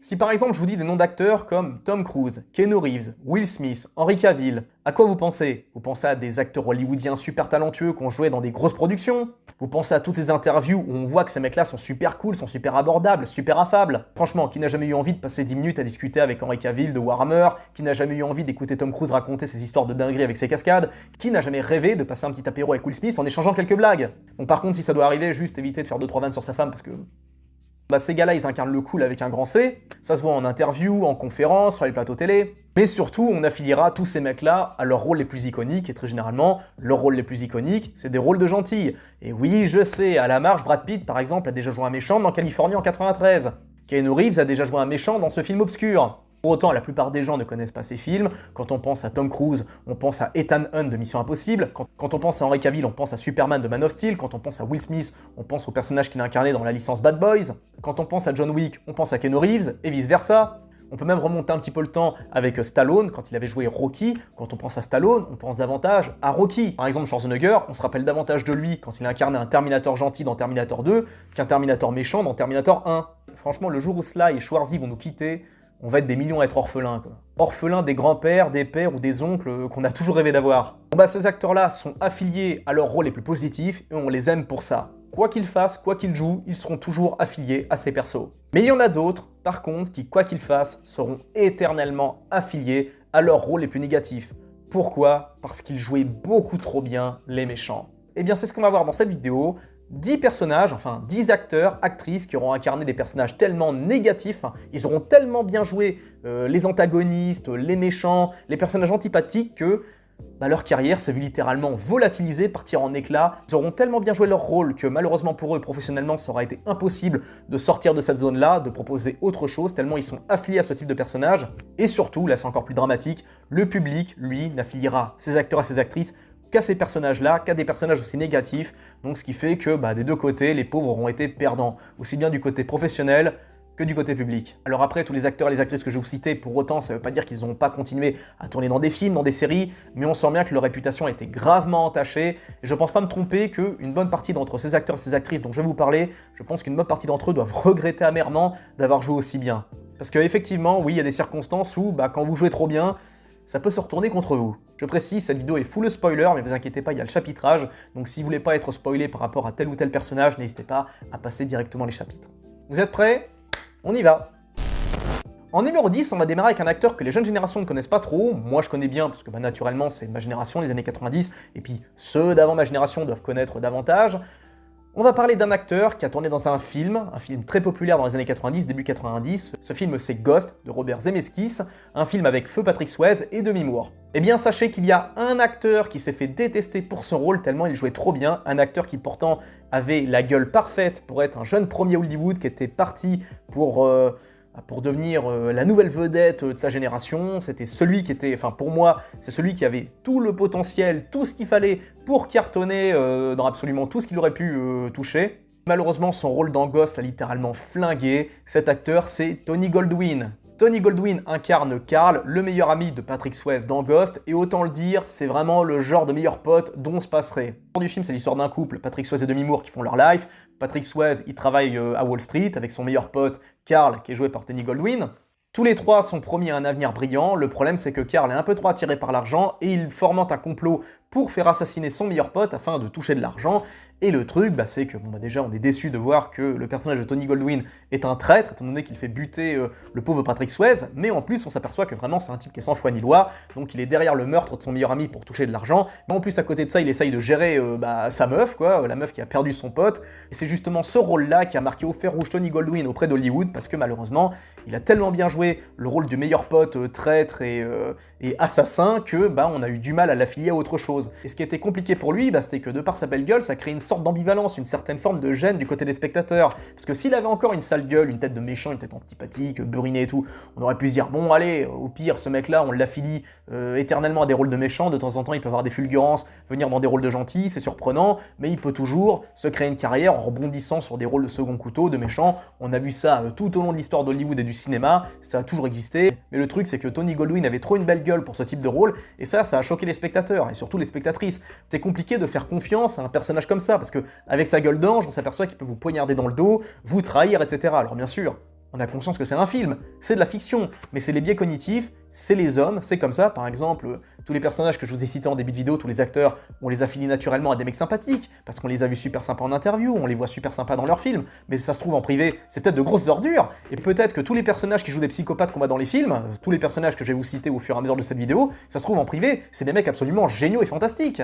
Si par exemple je vous dis des noms d'acteurs comme Tom Cruise, Keanu Reeves, Will Smith, Henry Cavill, à quoi vous pensez? Vous pensez à des acteurs hollywoodiens super talentueux qui ont joué dans des grosses productions? Vous pensez à toutes ces interviews où on voit que ces mecs-là sont super cool, sont super abordables, super affables? Franchement, qui n'a jamais eu envie de passer 10 minutes à discuter avec Henry Cavill de Warhammer? Qui n'a jamais eu envie d'écouter Tom Cruise raconter ses histoires de dinguerie avec ses cascades? Qui n'a jamais rêvé de passer un petit apéro avec Will Smith en échangeant quelques blagues? Bon, par contre, si ça doit arriver, juste évitez de faire 2-3 vannes sur sa femme parce que ces gars-là, ils incarnent le cool avec un grand C. Ça se voit en interview, en conférence, sur les plateaux télé. Mais surtout, on affiliera tous ces mecs-là à leurs rôles les plus iconiques. Et très généralement, leurs rôles les plus iconiques, c'est des rôles de gentils. Et oui, je sais, à la marge, Brad Pitt, par exemple, a déjà joué un méchant dans Californie en 93. Keanu Reeves a déjà joué un méchant dans ce film obscur. Pour autant, la plupart des gens ne connaissent pas ces films. Quand on pense à Tom Cruise, on pense à Ethan Hunt de Mission Impossible. Quand on pense à Henry Cavill, on pense à Superman de Man of Steel. Quand on pense à Will Smith, on pense au personnage qu'il a incarné dans la licence Bad Boys. Quand on pense à John Wick, on pense à Keanu Reeves, et vice-versa. On peut même remonter un petit peu le temps avec Stallone, quand il avait joué Rocky. Quand on pense à Stallone, on pense davantage à Rocky. Par exemple, Schwarzenegger, on se rappelle davantage de lui quand il a incarné un Terminator gentil dans Terminator 2 qu'un Terminator méchant dans Terminator 1. Franchement, le jour où Sly et Schwarzy vont nous quitter, on va être des millions à être orphelins, quoi. Orphelins des grands-pères, des pères ou des oncles qu'on a toujours rêvé d'avoir. Bon ces acteurs-là sont affiliés à leurs rôles les plus positifs et on les aime pour ça. Quoi qu'ils fassent, quoi qu'ils jouent, ils seront toujours affiliés à ces persos. Mais il y en a d'autres, par contre, qui, quoi qu'ils fassent, seront éternellement affiliés à leurs rôles les plus négatifs. Pourquoi? Parce qu'ils jouaient beaucoup trop bien les méchants. Eh bien, c'est ce qu'on va voir dans cette vidéo. 10 personnages, enfin 10 acteurs, actrices qui auront incarné des personnages tellement négatifs, ils auront tellement bien joué les antagonistes, les méchants, les personnages antipathiques que leur carrière s'est vue littéralement volatilisée, partir en éclats. Ils auront tellement bien joué leur rôle que malheureusement pour eux, professionnellement, ça aura été impossible de sortir de cette zone-là, de proposer autre chose, tellement ils sont affiliés à ce type de personnage. Et surtout, là c'est encore plus dramatique, le public, lui, n'affiliera ses acteurs et ses actrices qu'à ces personnages-là, qu'à des personnages aussi négatifs, donc ce qui fait que des deux côtés, les pauvres auront été perdants, aussi bien du côté professionnel que du côté public. Alors après, tous les acteurs et les actrices que je vais vous citer, pour autant, ça ne veut pas dire qu'ils n'ont pas continué à tourner dans des films, dans des séries, mais on sent bien que leur réputation a été gravement entachée, et je ne pense pas me tromper qu'une bonne partie d'entre ces acteurs et ces actrices dont je vais vous parler, je pense qu'une bonne partie d'entre eux doivent regretter amèrement d'avoir joué aussi bien. Parce qu'effectivement, oui, il y a des circonstances où, quand vous jouez trop bien, ça peut se retourner contre vous. Je précise, cette vidéo est full spoiler, mais vous inquiétez pas, il y a le chapitrage, donc si vous voulez pas être spoilé par rapport à tel ou tel personnage, n'hésitez pas à passer directement les chapitres. Vous êtes prêts? On y va! En numéro 10, on va démarrer avec un acteur que les jeunes générations ne connaissent pas trop. Moi, je connais bien, parce que naturellement, c'est ma génération, les années 90, et puis ceux d'avant ma génération doivent connaître davantage. On va parler d'un acteur qui a tourné dans un film très populaire dans les années 90, début 90. Ce film, c'est Ghost, de Robert Zemeckis, un film avec feu Patrick Swayze et Demi Moore. Eh bien, sachez qu'il y a un acteur qui s'est fait détester pour son rôle tellement il jouait trop bien, un acteur qui pourtant avait la gueule parfaite pour être un jeune premier Hollywood qui était parti pour devenir la nouvelle vedette de sa génération. C'était celui qui était, pour moi, c'est celui qui avait tout le potentiel, tout ce qu'il fallait pour cartonner dans absolument tout ce qu'il aurait pu toucher. Malheureusement, son rôle dans Ghost a littéralement flingué. Cet acteur, c'est Tony Goldwyn. Tony Goldwyn incarne Carl, le meilleur ami de Patrick Swayze dans Ghost, et autant le dire, c'est vraiment le genre de meilleur pote dont on se passerait. Du film, c'est l'histoire d'un couple, Patrick Swayze et Demi Moore, qui font leur life. Patrick Swayze, il travaille à Wall Street avec son meilleur pote, Carl, qui est joué par Tony Goldwyn. Tous les trois sont promis à un avenir brillant. Le problème, c'est que Carl est un peu trop attiré par l'argent et il fomente un complot pour faire assassiner son meilleur pote afin de toucher de l'argent. Et le truc, c'est que déjà on est déçu de voir que le personnage de Tony Goldwyn est un traître, étant donné qu'il fait buter le pauvre Patrick Swayze, mais en plus on s'aperçoit que vraiment c'est un type qui est sans foi ni loi, donc il est derrière le meurtre de son meilleur ami pour toucher de l'argent, mais en plus à côté de ça il essaye de gérer sa meuf, la meuf qui a perdu son pote, et c'est justement ce rôle-là qui a marqué au fer rouge Tony Goldwyn auprès d'Hollywood, parce que malheureusement il a tellement bien joué le rôle du meilleur pote traître et assassin que on a eu du mal à l'affilier à autre chose. Et ce qui était compliqué pour lui, c'était que de par sa belle gueule, ça crée une sorte d'ambivalence, une certaine forme de gêne du côté des spectateurs. Parce que s'il avait encore une sale gueule, une tête de méchant, une tête antipathique, burinée et tout, on aurait pu se dire, bon allez, au pire, ce mec-là, on l'affilie éternellement à des rôles de méchants, de temps en temps il peut avoir des fulgurances, venir dans des rôles de gentils, c'est surprenant, mais il peut toujours se créer une carrière en rebondissant sur des rôles de second couteau, de méchants. On a vu ça tout au long de l'histoire d'Hollywood et du cinéma, ça a toujours existé, mais le truc c'est que Tony Goldwyn avait trop une belle gueule pour ce type de rôle, et ça a choqué les spectateurs, et surtout les spectatrices. C'est compliqué de faire confiance à un personnage comme ça, parce que avec sa gueule d'ange, on s'aperçoit qu'il peut vous poignarder dans le dos, vous trahir, etc. Alors bien sûr, On a conscience que c'est un film, c'est de la fiction, mais c'est les biais cognitifs, c'est les hommes, c'est comme ça. Par exemple, tous les personnages que je vous ai cités en début de vidéo, tous les acteurs, on les affilie naturellement à des mecs sympathiques, parce qu'on les a vus super sympas en interview, on les voit super sympas dans leurs films, mais ça se trouve en privé, c'est peut-être de grosses ordures, et peut-être que tous les personnages qui jouent des psychopathes qu'on voit dans les films, tous les personnages que je vais vous citer au fur et à mesure de cette vidéo, ça se trouve en privé, c'est des mecs absolument géniaux et fantastiques.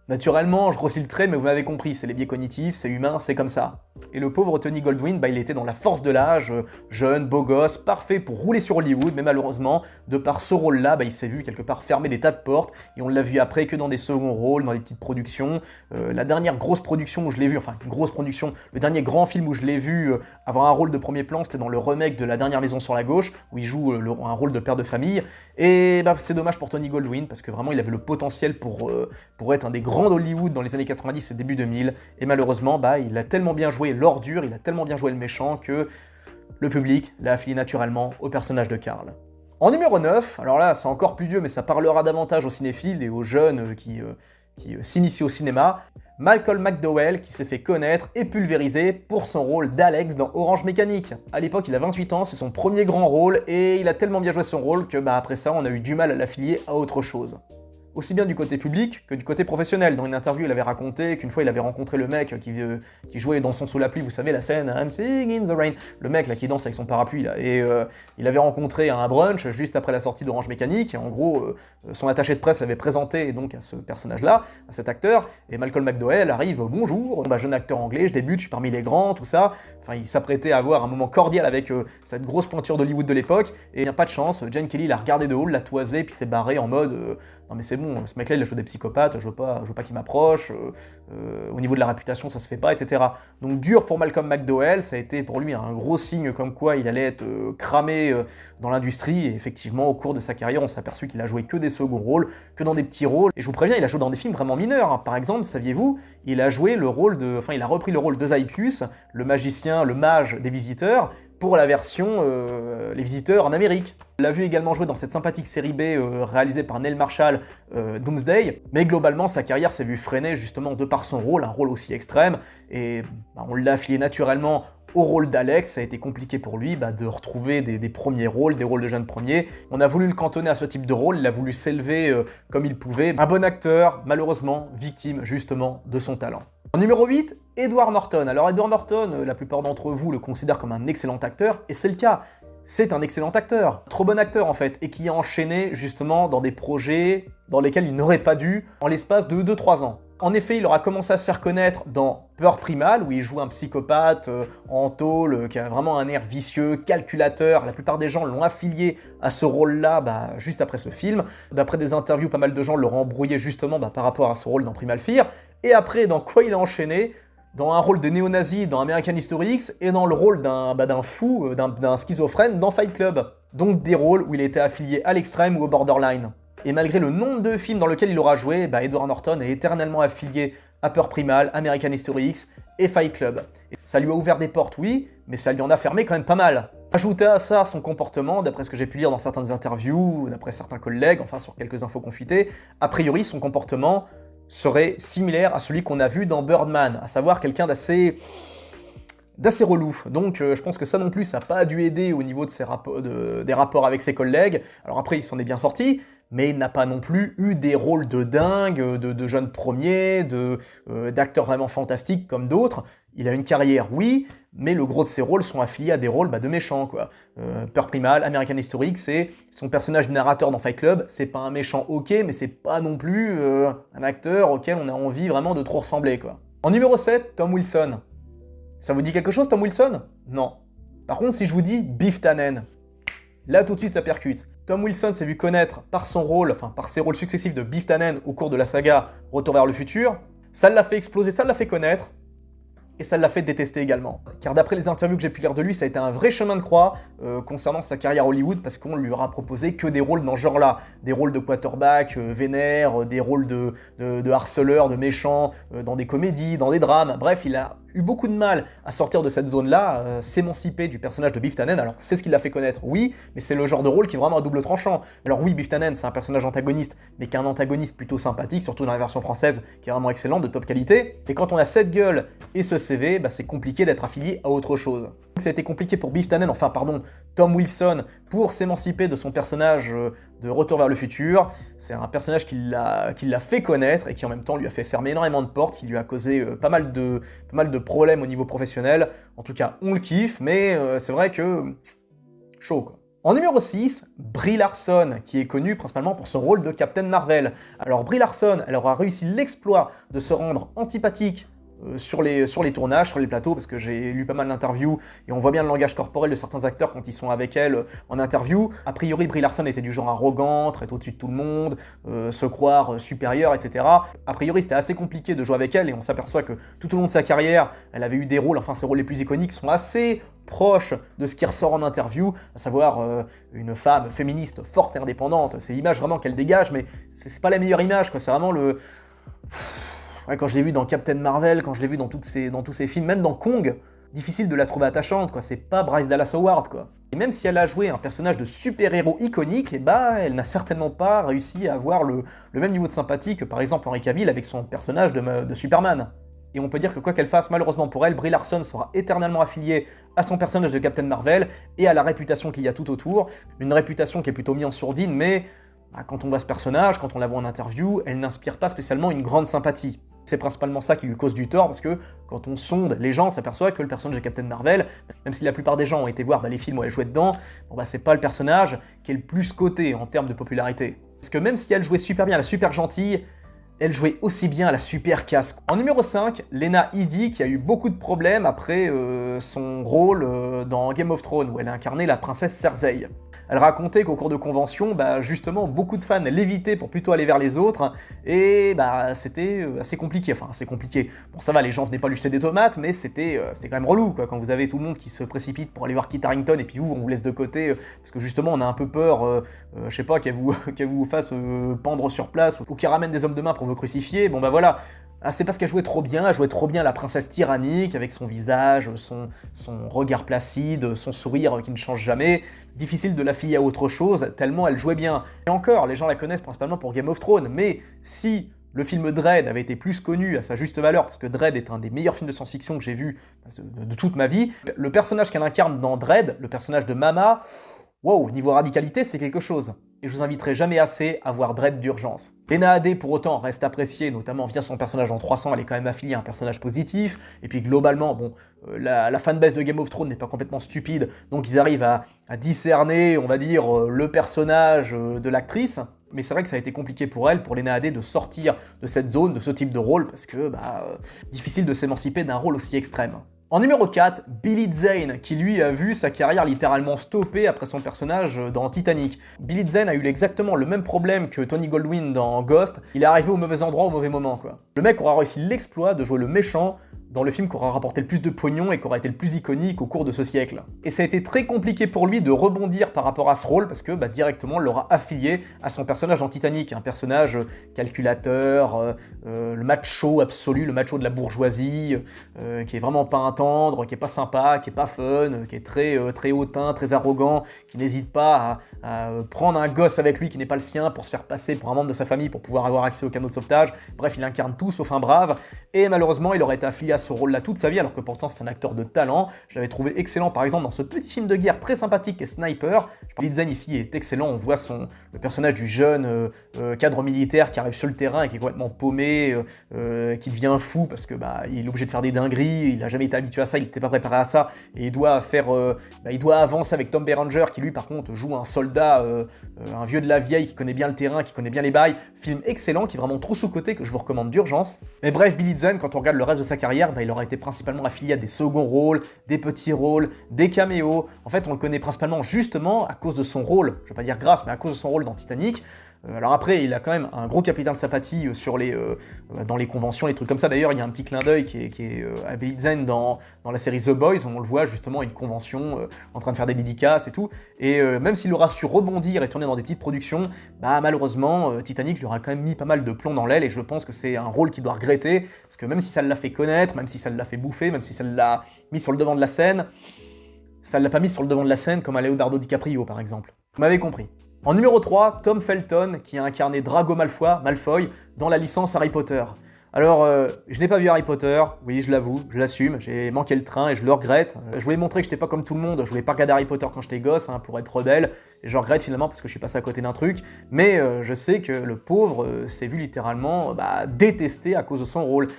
Naturellement, je grossis le trait, mais vous m'avez compris, c'est les biais cognitifs, c'est humain, c'est comme ça. Et le pauvre Tony Goldwyn, bah, il était dans la force de l'âge, jeune, beau gosse, parfait pour rouler sur Hollywood, mais malheureusement, de par ce rôle-là, bah, il s'est vu quelque part fermer des tas de portes, et on l'a vu après que dans des seconds rôles, dans des petites productions. La dernière grosse production où je l'ai vu, enfin, une grosse production, le dernier grand film où je l'ai vu avoir un rôle de premier plan, c'était dans le remake de La Dernière Maison sur la Gauche, où il joue un rôle de père de famille, et bah, c'est dommage pour Tony Goldwyn, parce que vraiment, il avait le potentiel pour être un des grands d'Hollywood dans les années 90 et début 2000, et malheureusement, bah, il a tellement bien joué l'ordure, il a tellement bien joué le méchant que le public l'a affilié naturellement au personnage de Carl. En numéro 9, alors là c'est encore plus vieux mais ça parlera davantage aux cinéphiles et aux jeunes qui s'initient au cinéma, Malcolm McDowell qui s'est fait connaître et pulvériser pour son rôle d'Alex dans Orange Mécanique. À l'époque il a 28 ans, c'est son premier grand rôle et il a tellement bien joué son rôle que bah, après ça on a eu du mal à l'affilier à autre chose. Aussi bien du côté public que du côté professionnel. Dans une interview, il avait raconté qu'une fois, il avait rencontré le mec qui jouait Dansons sous la pluie, vous savez, la scène I'm singing in the rain, le mec là qui danse avec son parapluie là, et il avait rencontré à un brunch juste après la sortie d'Orange Mécanique, et en gros, son attaché de presse l'avait présenté donc à ce personnage-là, à cet acteur, et Malcolm McDowell arrive, bonjour, bah, jeune acteur anglais, je débute, je suis parmi les grands, tout ça, enfin il s'apprêtait à avoir un moment cordial avec cette grosse pointure d'Hollywood de l'époque, et il n'y a pas de chance, Gene Kelly l'a regardé de haut, l'a toisé, puis s'est barré en mode non mais c'est bon, ce mec-là il a joué des psychopathes, je veux pas qu'il m'approche, au niveau de la réputation ça se fait pas, etc. Donc dur pour Malcolm McDowell, ça a été pour lui un gros signe comme quoi il allait être cramé dans l'industrie, et effectivement au cours de sa carrière on s'est aperçu qu'il a joué que des seconds rôles, que dans des petits rôles, et je vous préviens il a joué dans des films vraiment mineurs, hein. Par exemple, saviez-vous, il a repris le rôle de Zaipius, le magicien, le mage des Visiteurs, pour la version Les Visiteurs en Amérique. On l'a vu également jouer dans cette sympathique série B réalisée par Neil Marshall, Doomsday, mais globalement sa carrière s'est vue freinée justement de par son rôle, un rôle aussi extrême, et bah, on l'a affilié naturellement au rôle d'Alex, ça a été compliqué pour lui de retrouver des premiers rôles, des rôles de jeunes premiers. On a voulu le cantonner à ce type de rôle, il a voulu s'élever comme il pouvait. Un bon acteur, malheureusement, victime justement de son talent. En numéro 8, Edward Norton. Alors Edward Norton, la plupart d'entre vous le considèrent comme un excellent acteur, et c'est le cas. C'est un excellent acteur, trop bon acteur en fait, et qui a enchaîné justement dans des projets dans lesquels il n'aurait pas dû en l'espace de 2-3 ans. En effet, il aura commencé à se faire connaître dans Peur Primale, où il joue un psychopathe en tôle, qui a vraiment un air vicieux, calculateur. La plupart des gens l'ont affilié à ce rôle-là juste après ce film. D'après des interviews, pas mal de gens l'auront embrouillé justement par rapport à ce rôle dans Primal Fear. Et après, dans quoi il a enchaîné ? Dans un rôle de néo-nazi dans American History X, et dans le rôle d'un fou, d'un schizophrène dans Fight Club. Donc des rôles où il était affilié à l'extrême ou au borderline. Et malgré le nombre de films dans lesquels il aura joué, Edward Norton est éternellement affilié à Peur Primale, American History X et Fight Club. Et ça lui a ouvert des portes, oui, mais ça lui en a fermé quand même pas mal. Ajoutez à ça son comportement, d'après ce que j'ai pu lire dans certaines interviews, d'après certains collègues, enfin sur quelques infos confitées, a priori son comportement serait similaire à celui qu'on a vu dans Birdman, à savoir quelqu'un d'assez relou. Donc je pense que ça non plus, ça n'a pas dû aider au niveau de des rapports avec ses collègues. Alors après, il s'en est bien sorti, mais il n'a pas non plus eu des rôles de dingue, de jeunes premiers, d'acteurs vraiment fantastiques comme d'autres. Il a une carrière, oui, mais le gros de ses rôles sont affiliés à des rôles de méchants, quoi. Peur Primale, American History X, c'est son personnage de narrateur dans Fight Club, c'est pas un méchant ok, mais c'est pas non plus un acteur auquel on a envie vraiment de trop ressembler, quoi. En numéro 7, Tom Wilson. Ça vous dit quelque chose, Tom Wilson? Non. Par contre, si je vous dis Biff Tannen, là tout de suite ça percute. Tom Wilson s'est vu connaître par ses rôles successifs de Biff Tannen au cours de la saga Retour vers le futur. Ça l'a fait exploser, ça l'a fait connaître, et ça l'a fait détester également. Car d'après les interviews que j'ai pu lire de lui, ça a été un vrai chemin de croix concernant sa carrière Hollywood, parce qu'on lui aura proposé que des rôles dans ce genre-là. Des rôles de quarterback, vénère, des rôles de harceleur, de méchant, dans des comédies, dans des drames. Bref, il a eu beaucoup de mal à sortir de cette zone-là, s'émanciper du personnage de Biff Tannen. Alors c'est ce qui l'a fait connaître, oui, mais c'est le genre de rôle qui est vraiment à double tranchant. Alors oui, Biff Tannen, c'est un personnage antagoniste, mais qui est un antagoniste plutôt sympathique, surtout dans la version française, qui est vraiment excellente, de top qualité. Et quand on a cette gueule et ce CV, c'est compliqué d'être affilié à autre chose. Ça a été compliqué pour Biff Tannen, enfin pardon, Tom Wilson, pour s'émanciper de son personnage de Retour vers le futur. C'est un personnage qui l'a fait connaître et qui en même temps lui a fait fermer énormément de portes, qui lui a causé pas mal de problèmes au niveau professionnel. En tout cas, on le kiffe, mais c'est vrai que... chaud quoi. En numéro 6, Brie Larson, qui est connue principalement pour son rôle de Captain Marvel. Alors Brie Larson, elle aura réussi l'exploit de se rendre antipathique sur les tournages, sur les plateaux, parce que j'ai lu pas mal d'interviews et on voit bien le langage corporel de certains acteurs quand ils sont avec elle en interview. A priori, Brie Larson était du genre arrogant, très au-dessus de tout le monde, se croire supérieure, etc. A priori, c'était assez compliqué de jouer avec elle et on s'aperçoit que tout au long de sa carrière, elle avait eu des rôles, enfin ses rôles les plus iconiques sont assez proches de ce qui ressort en interview, à savoir une femme féministe forte et indépendante. C'est l'image vraiment qu'elle dégage, mais c'est pas la meilleure image, quoi. C'est vraiment le... Ouais, quand je l'ai vu dans Captain Marvel, quand je l'ai vu dans tous ces films, même dans Kong, difficile de la trouver attachante, quoi. C'est pas Bryce Dallas Howard, quoi. Et même si elle a joué un personnage de super-héros iconique, elle n'a certainement pas réussi à avoir le même niveau de sympathie que par exemple Henry Cavill avec son personnage de Superman. Et on peut dire que quoi qu'elle fasse, malheureusement pour elle, Brie Larson sera éternellement affiliée à son personnage de Captain Marvel et à la réputation qu'il y a tout autour. Une réputation qui est plutôt mise en sourdine, mais quand on voit ce personnage, quand on la voit en interview, elle n'inspire pas spécialement une grande sympathie. C'est principalement ça qui lui cause du tort, parce que quand on sonde, les gens s'aperçoivent que le personnage de Captain Marvel, même si la plupart des gens ont été voir les films où elle jouait dedans, c'est pas le personnage qui est le plus coté en termes de popularité. Parce que même si elle jouait super bien, la super gentille, elle jouait aussi bien à la super casse. En numéro 5, Lena Headey, qui a eu beaucoup de problèmes après son rôle dans Game of Thrones, où elle a incarné la princesse Cersei. Elle racontait qu'au cours de convention, justement, beaucoup de fans l'évitaient pour plutôt aller vers les autres, et c'était assez compliqué, enfin assez compliqué. Bon ça va, les gens venaient pas lui jeter des tomates, mais c'était quand même relou, quoi, quand vous avez tout le monde qui se précipite pour aller voir Kit Harington, et puis vous, on vous laisse de côté, parce que justement, on a un peu peur, je sais pas, qu'elle vous fasse pendre sur place, ou qu'elle ramène des hommes de main pour vous crucifier, bon voilà. C'est parce qu'elle jouait trop bien, la princesse tyrannique, avec son visage, son regard placide, son sourire qui ne change jamais. Difficile de l'affilier à autre chose, tellement elle jouait bien. Et encore, les gens la connaissent principalement pour Game of Thrones, mais si le film Dredd avait été plus connu à sa juste valeur, parce que Dredd est un des meilleurs films de science-fiction que j'ai vu de toute ma vie, le personnage qu'elle incarne dans Dredd, le personnage de Mama, wow, niveau radicalité, c'est quelque chose. Et je vous inviterai jamais assez à voir Dredd d'urgence. Lena Headey, pour autant, reste appréciée, notamment via son personnage dans 300, elle est quand même affiliée à un personnage positif, et puis globalement, la fanbase de Game of Thrones n'est pas complètement stupide, donc ils arrivent à discerner, on va dire, le personnage de l'actrice, mais c'est vrai que ça a été compliqué pour elle, pour Lena Headey, de sortir de cette zone, de ce type de rôle, parce que, difficile de s'émanciper d'un rôle aussi extrême. En numéro 4, Billy Zane, qui lui a vu sa carrière littéralement stoppée après son personnage dans Titanic. Billy Zane a eu exactement le même problème que Tony Goldwyn dans Ghost, il est arrivé au mauvais endroit au mauvais moment, quoi. Le mec aura réussi l'exploit de jouer le méchant dans le film qui aura rapporté le plus de pognon et qui aura été le plus iconique au cours de ce siècle. Et ça a été très compliqué pour lui de rebondir par rapport à ce rôle, parce que directement on l'aura affilié à son personnage dans Titanic, un personnage calculateur, le macho absolu, le macho de la bourgeoisie, qui est vraiment pas un tendre, qui est pas sympa, qui est pas fun, qui est très hautain, très arrogant, qui n'hésite pas à prendre un gosse avec lui qui n'est pas le sien pour se faire passer pour un membre de sa famille pour pouvoir avoir accès au canot de sauvetage. Bref, il incarne tout sauf un brave, et malheureusement il aurait été affilié à ce rôle-là toute sa vie, alors que pourtant c'est un acteur de talent. Je l'avais trouvé excellent par exemple dans ce petit film de guerre très sympathique qui est Sniper. Billy Zane ici est excellent, on voit le personnage du jeune cadre militaire qui arrive sur le terrain et qui est complètement paumé, qui devient fou parce que il est obligé de faire des dingueries, il n'a jamais été habitué à ça, il n'était pas préparé à ça, et il doit avancer avec Tom Berenger qui lui par contre joue un soldat, un vieux de la vieille qui connaît bien le terrain, qui connaît bien les bails. Film excellent qui est vraiment trop sous-coté que je vous recommande d'urgence. Mais bref, Billy Zane, quand on regarde le reste de sa carrière, il aura été principalement affilié à des seconds rôles, des petits rôles, des caméos. En fait, on le connaît principalement justement à cause de son rôle, je vais pas dire grâce, mais à cause de son rôle dans Titanic. Alors après, il a quand même un gros capital de sympathie dans les conventions, les trucs comme ça. D'ailleurs, il y a un petit clin d'œil qui est à Billy Zane dans la série The Boys, où on le voit justement à une convention en train de faire des dédicaces et tout. Et même s'il aura su rebondir et tourner dans des petites productions, malheureusement, Titanic lui aura quand même mis pas mal de plomb dans l'aile, et je pense que c'est un rôle qu'il doit regretter, parce que même si ça l'a fait connaître, même si ça l'a fait bouffer, même si ça l'a mis sur le devant de la scène, ça ne l'a pas mis sur le devant de la scène comme à Leonardo DiCaprio par exemple. Vous m'avez compris. En numéro 3, Tom Felton, qui a incarné Drago Malfoy dans la licence Harry Potter. Alors, je n'ai pas vu Harry Potter, oui, je l'avoue, je l'assume, j'ai manqué le train et je le regrette. Je voulais montrer que j'étais pas comme tout le monde, je voulais pas regarder Harry Potter quand j'étais gosse, hein, pour être rebelle, et je regrette finalement parce que je suis passé à côté d'un truc, mais je sais que le pauvre s'est vu littéralement détester à cause de son rôle.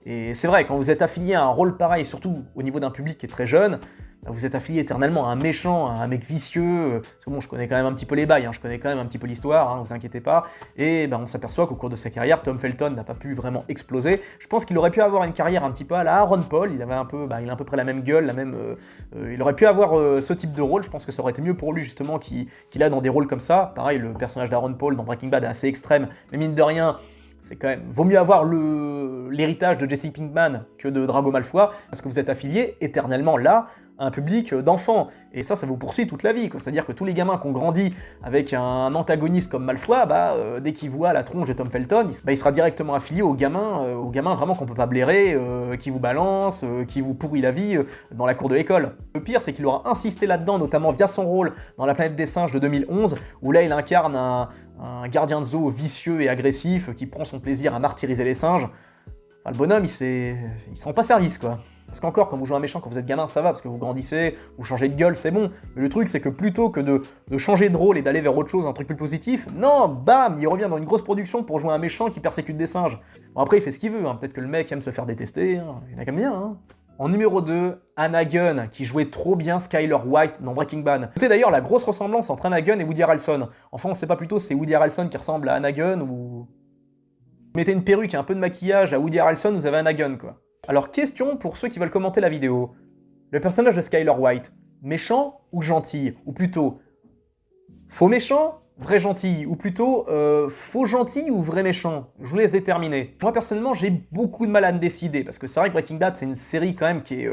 Et c'est vrai, quand vous êtes affilié à un rôle pareil, surtout au niveau d'un public qui est très jeune, vous êtes affilié éternellement à un méchant, à un mec vicieux, parce que bon, je connais quand même un petit peu les bails, hein, je connais quand même un petit peu l'histoire, hein, vous inquiétez pas, et on s'aperçoit qu'au cours de sa carrière, Tom Felton n'a pas pu vraiment exploser. Je pense qu'il aurait pu avoir une carrière un petit peu à la Aaron Paul, il avait un peu, il a à peu près la même gueule, il aurait pu avoir ce type de rôle, je pense que ça aurait été mieux pour lui justement qu'il a dans des rôles comme ça. Pareil, le personnage d'Aaron Paul dans Breaking Bad est assez extrême, mais mine de rien, c'est quand même... Vaut mieux avoir l'héritage de Jesse Pinkman que de Drago Malfoy, parce que vous êtes affilié éternellement là à un public d'enfants. Et ça vous poursuit toute la vie, quoi. C'est-à-dire que tous les gamins qui ont grandi avec un antagoniste comme Malfoy, dès qu'ils voient la tronche de Tom Felton, il sera directement affilié aux gamins vraiment qu'on peut pas blairer, qui vous balance, qui vous pourrit la vie dans la cour de l'école. Le pire, c'est qu'il aura insisté là-dedans, notamment via son rôle dans La Planète des Singes de 2011, où là il incarne un gardien de zoo vicieux et agressif qui prend son plaisir à martyriser les singes. Enfin, le bonhomme, il se rend pas service, quoi. Parce qu'encore, quand vous jouez un méchant, quand vous êtes gamin, ça va, parce que vous grandissez, vous changez de gueule, c'est bon. Mais le truc, c'est que plutôt que de changer de rôle et d'aller vers autre chose, un truc plus positif, non, bam, il revient dans une grosse production pour jouer un méchant qui persécute des singes. Bon, après, il fait ce qu'il veut, hein. Peut-être que le mec aime se faire détester, hein. Il y en a quand même bien, hein. En numéro 2, Anna Gunn, qui jouait trop bien Skyler White dans Breaking Bad. Notez d'ailleurs la grosse ressemblance entre Anna Gunn et Woody Harrelson. Enfin, on sait pas plutôt si c'est Woody Harrelson qui ressemble à Anna Gunn ou... Vous mettez une perruque et un peu de maquillage à Woody Harrelson, vous avez Anna Gunn, quoi. Alors, question pour ceux qui veulent commenter la vidéo. Le personnage de Skyler White, méchant ou gentil? Ou plutôt, faux méchant, vrai gentil? Ou plutôt, faux gentil ou vrai méchant? Je vous laisse déterminer. Moi, personnellement, j'ai beaucoup de mal à me décider, parce que c'est vrai que Breaking Bad, c'est une série quand même qui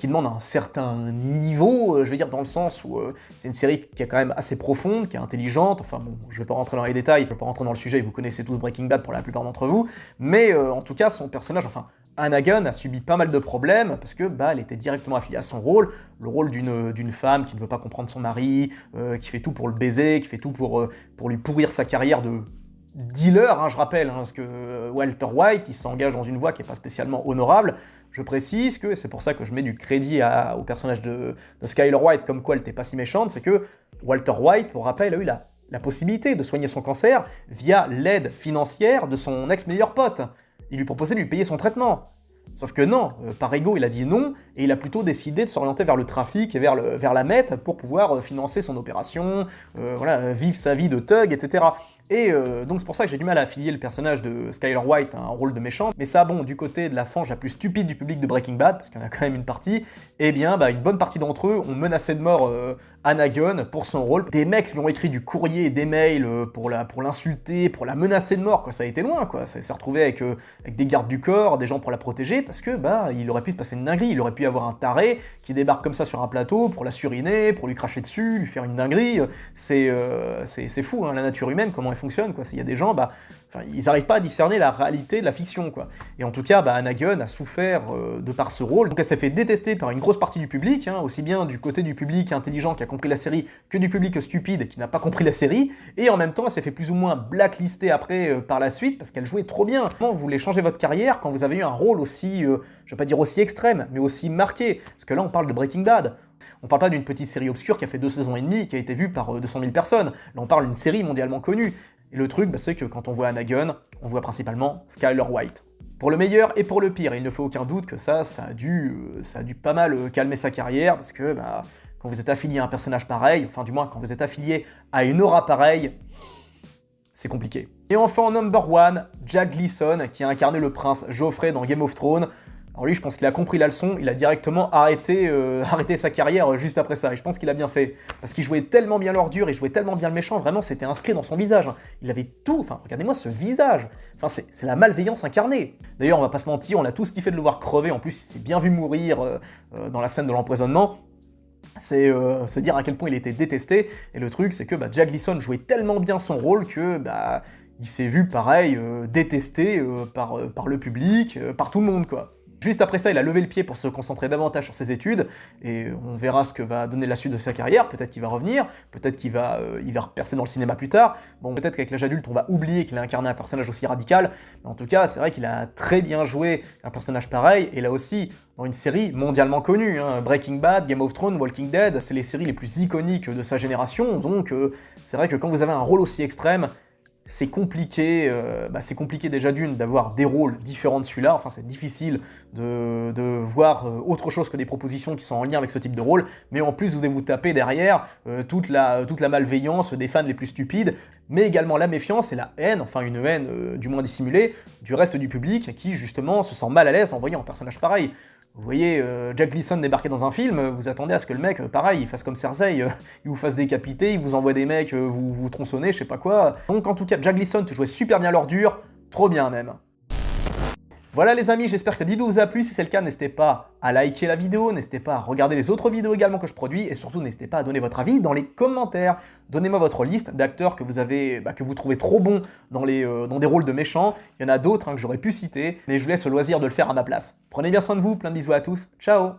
demande un certain niveau, je veux dire, dans le sens où c'est une série qui est quand même assez profonde, qui est intelligente. Enfin bon, je vais pas rentrer dans les détails, je vais pas rentrer dans le sujet, vous connaissez tous Breaking Bad pour la plupart d'entre vous, mais en tout cas, son personnage, enfin, Anna Gunn a subi pas mal de problèmes parce que elle était directement affiliée à son rôle, le rôle d'une femme qui ne veut pas comprendre son mari, qui fait tout pour le baiser, qui fait tout pour lui pourrir sa carrière de dealer, hein, je rappelle, hein, parce que Walter White, il s'engage dans une voie qui n'est pas spécialement honorable. Je précise que, c'est pour ça que je mets du crédit au personnage de Skyler White, comme quoi elle n'était pas si méchante, c'est que Walter White, pour rappel, a eu la possibilité de soigner son cancer via l'aide financière de son ex-meilleur pote. Il lui proposait de lui payer son traitement. Sauf que non, par ego, il a dit non, et il a plutôt décidé de s'orienter vers le trafic et vers la meth pour pouvoir financer son opération, vivre sa vie de thug, etc. Et donc c'est pour ça que j'ai du mal à affilier le personnage de Skyler White à un rôle de méchant. Mais ça, bon, du côté de la fange la plus stupide du public de Breaking Bad, parce qu'il y en a quand même une partie, eh bien, une bonne partie d'entre eux ont menacé de mort Anna Gunn pour son rôle. Des mecs lui ont écrit du courrier et des mails pour l'insulter, pour la menacer de mort, quoi. Ça a été loin, quoi. Ça s'est retrouvé avec des gardes du corps, des gens pour la protéger, parce que il aurait pu se passer une dinguerie. Il aurait pu y avoir un taré qui débarque comme ça sur un plateau pour la suriner, pour lui cracher dessus, lui faire une dinguerie. C'est fou, hein, la nature humaine, comment elle fonctionne, quoi. S'il y a des gens, ils n'arrivent pas à discerner la réalité de la fiction, quoi. Et en tout cas, Anna Gunn a souffert de par ce rôle. Donc elle s'est fait détester par une grosse partie du public, hein, aussi bien du côté du public intelligent qui a compris la série que du public stupide qui n'a pas compris la série. Et en même temps, elle s'est fait plus ou moins blacklister après par la suite parce qu'elle jouait trop bien. Vous voulez changer votre carrière quand vous avez eu un rôle aussi, je vais pas dire aussi extrême, mais aussi marqué. Parce que là, on parle de Breaking Bad. On parle pas d'une petite série obscure qui a fait 2 saisons et demie et qui a été vue par 200 000 personnes. Là, on parle d'une série mondialement connue. Et le truc, c'est que quand on voit Anna Gunn, on voit principalement Skyler White. Pour le meilleur et pour le pire, il ne fait aucun doute que ça a dû pas mal calmer sa carrière, parce que quand vous êtes affilié à un personnage pareil, enfin du moins quand vous êtes affilié à une aura pareille, c'est compliqué. Et enfin, en number 1, Jack Gleeson, qui a incarné le prince Joffrey dans Game of Thrones. Alors lui, je pense qu'il a compris la leçon, il a directement arrêté sa carrière juste après ça, et je pense qu'il a bien fait. Parce qu'il jouait tellement bien l'ordure, il jouait tellement bien le méchant, vraiment c'était inscrit dans son visage. Hein. Il avait tout, enfin regardez-moi ce visage. Enfin c'est la malveillance incarnée. D'ailleurs, on va pas se mentir, on a tous kiffé de le voir crever, en plus il s'est bien vu mourir dans la scène de l'empoisonnement. C'est dire à quel point il était détesté, et le truc c'est que Jack Gleeson jouait tellement bien son rôle que il s'est vu pareil détesté par le public, par tout le monde, quoi. Juste après ça, il a levé le pied pour se concentrer davantage sur ses études, et on verra ce que va donner la suite de sa carrière. Peut-être qu'il va revenir, peut-être qu'il va, percer dans le cinéma plus tard. Bon, peut-être qu'avec l'âge adulte, on va oublier qu'il a incarné un personnage aussi radical, mais en tout cas, c'est vrai qu'il a très bien joué un personnage pareil, et là aussi, dans une série mondialement connue, hein. Breaking Bad, Game of Thrones, Walking Dead, c'est les séries les plus iconiques de sa génération, donc c'est vrai que quand vous avez un rôle aussi extrême, c'est compliqué, déjà d'une d'avoir des rôles différents de celui-là, enfin c'est difficile de voir autre chose que des propositions qui sont en lien avec ce type de rôle, mais en plus vous devez vous taper derrière toute la malveillance des fans les plus stupides, mais également la méfiance et la haine, enfin une haine du moins dissimulée, du reste du public qui justement se sent mal à l'aise en voyant un personnage pareil. Vous voyez Jack Gleeson débarquer dans un film, vous attendez à ce que le mec, pareil, il fasse comme Cersei, il vous fasse décapiter, il vous envoie des mecs, vous tronçonnez, je sais pas quoi. Donc en tout cas, Jack Gleeson jouait super bien l'ordure, trop bien même. Voilà les amis, j'espère que cette vidéo vous a plu. Si c'est le cas, n'hésitez pas à liker la vidéo, n'hésitez pas à regarder les autres vidéos également que je produis, et surtout n'hésitez pas à donner votre avis dans les commentaires. Donnez-moi votre liste d'acteurs que vous trouvez trop bons dans des rôles de méchants. Il y en a d'autres que j'aurais pu citer, mais je vous laisse le loisir de le faire à ma place. Prenez bien soin de vous, plein de bisous à tous, ciao.